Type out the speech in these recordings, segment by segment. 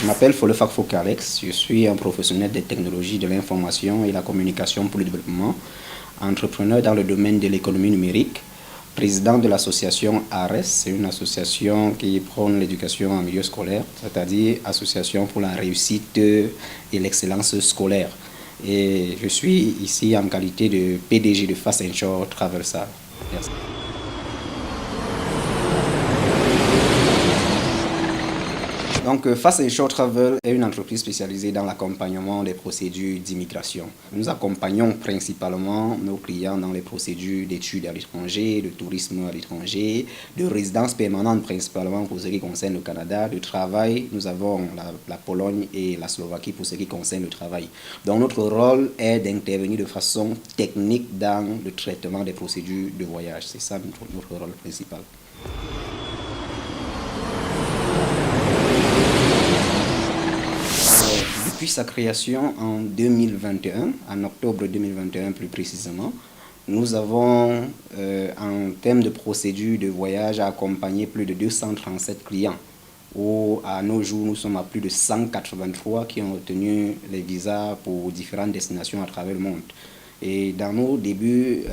m'appelle Folefak Fokalex, je suis un professionnel des technologies de l'information et la communication pour le développement, entrepreneur dans le domaine de l'économie numérique, président de l'association ARES, c'est une association qui prône l'éducation en milieu scolaire, c'est-à-dire Association pour la réussite et l'excellence scolaire. Et je suis ici en qualité de PDG de Fast & Short Traversal. Merci. Donc, Fast & Short Travel est une entreprise spécialisée dans l'accompagnement des procédures d'immigration. Nous accompagnons principalement nos clients dans les procédures d'études à l'étranger, de tourisme à l'étranger, de résidence permanente principalement pour ce qui concerne le Canada, de travail. Nous avons la Pologne et la Slovaquie pour ce qui concerne le travail. Donc, notre rôle est d'intervenir de façon technique dans le traitement des procédures de voyage. C'est ça notre rôle principal. Depuis sa création en 2021, en octobre 2021 plus précisément, nous avons, en termes de procédure de voyage, accompagné plus de 237 clients. À nos jours, nous sommes à plus de 183 qui ont obtenu les visas pour différentes destinations à travers le monde. Et dans nos débuts,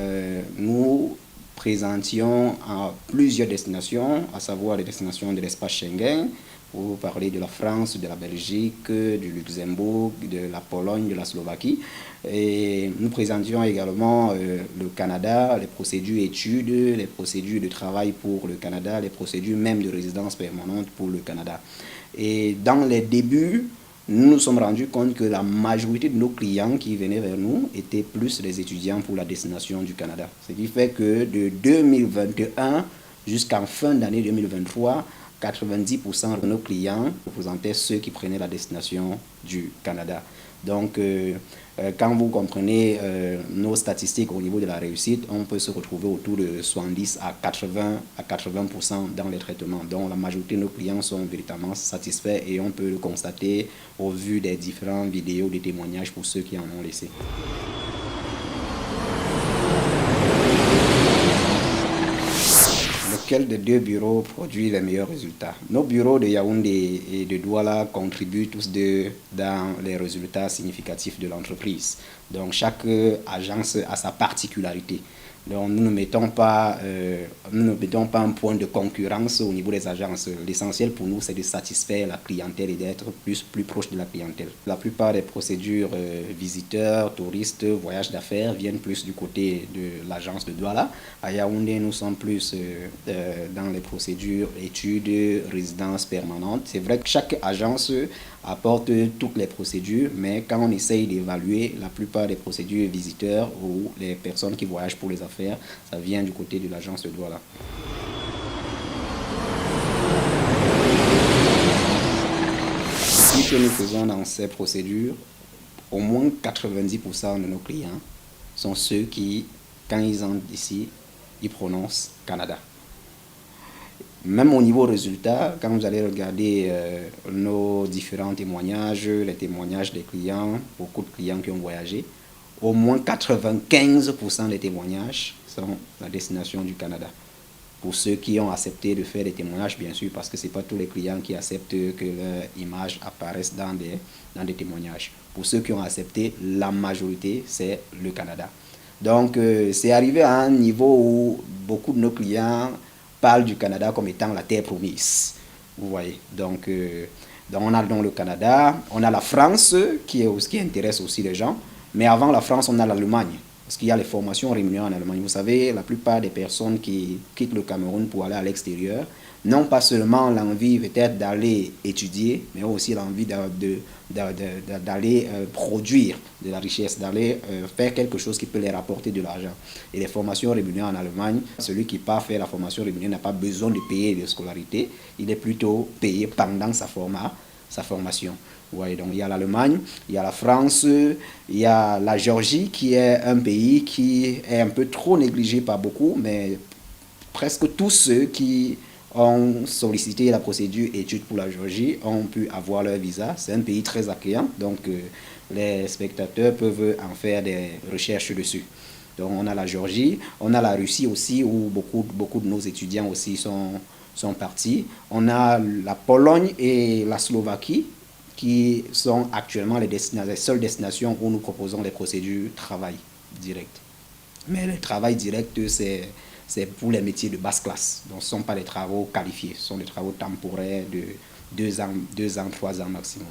nous présentions à plusieurs destinations, à savoir les destinations de l'espace Schengen, pour parler de la France, de la Belgique, du Luxembourg, de la Pologne, de la Slovaquie. Et nous présentions également le Canada, les procédures études, les procédures de travail pour le Canada, les procédures même de résidence permanente pour le Canada. Et dans les débuts, nous nous sommes rendus compte que la majorité de nos clients qui venaient vers nous étaient plus des étudiants pour la destination du Canada. Ce qui fait que de 2021 jusqu'en fin d'année 2023, 90% de nos clients représentaient ceux qui prenaient la destination du Canada. Donc, quand vous comprenez nos statistiques au niveau de la réussite, on peut se retrouver autour de 70 à 80% dans les traitements. Donc, la majorité de nos clients sont véritablement satisfaits et on peut le constater au vu des différentes vidéos de témoignages pour ceux qui en ont laissé. Lequel des deux bureaux produit les meilleurs résultats? Nos bureaux de Yaoundé et de Douala contribuent tous deux dans les résultats significatifs de l'entreprise. Donc chaque agence a sa particularité. Donc nous ne mettons pas un point de concurrence au niveau des agences. L'essentiel pour nous, c'est de satisfaire la clientèle et d'être plus proche de la clientèle. La plupart des procédures visiteurs, touristes, voyages d'affaires viennent plus du côté de l'agence de Douala. À Yaoundé, nous sommes plus dans les procédures études, résidence permanente. C'est vrai que chaque agence apporte toutes les procédures, mais quand on essaye d'évaluer la plupart des procédures visiteurs ou les personnes qui voyagent pour les affaires, ça vient du côté de l'agence de Douala. Ce que nous faisons dans ces procédures, au moins 90% de nos clients sont ceux qui, quand ils entrent ici, ils prononcent Canada. Même au niveau résultat, quand vous allez regarder nos différents témoignages, les témoignages des clients, beaucoup de clients qui ont voyagé, au moins 95% des témoignages sont la destination du Canada. Pour ceux qui ont accepté de faire des témoignages, bien sûr, parce que ce n'est pas tous les clients qui acceptent que leur image apparaisse dans des témoignages. Pour ceux qui ont accepté, la majorité, c'est le Canada. Donc, c'est arrivé à un niveau où beaucoup de nos clients parlent du Canada comme étant la terre promise. Vous voyez. Donc on a donc le Canada, on a la France qui intéresse aussi les gens. Mais avant la France, on a l'Allemagne. Parce qu'il y a les formations rémunérées en Allemagne. Vous savez, la plupart des personnes qui quittent le Cameroun pour aller à l'extérieur n'ont pas seulement l'envie peut-être d'aller étudier, mais aussi l'envie d'aller produire de la richesse, d'aller faire quelque chose qui peut leur apporter de l'argent. Et les formations rémunérées en Allemagne, celui qui part faire la formation rémunérée n'a pas besoin de payer de scolarité, il est plutôt payé pendant sa formation. Ouais, donc il y a l'Allemagne, il y a la France, il y a la Géorgie qui est un pays qui est un peu trop négligé par beaucoup, mais presque tous ceux qui ont sollicité la procédure études pour la Géorgie ont pu avoir leur visa. C'est un pays très accueillant, donc les spectateurs peuvent en faire des recherches dessus. Donc on a la Géorgie, on a la Russie aussi où beaucoup de nos étudiants aussi sont partis. On a la Pologne et la Slovaquie qui sont actuellement les seules destinations où nous proposons les procédures travail direct. Mais le travail direct, c'est pour les métiers de basse classe. Donc, ce ne sont pas des travaux qualifiés, ce sont des travaux temporaires de 2 ans, 3 ans maximum.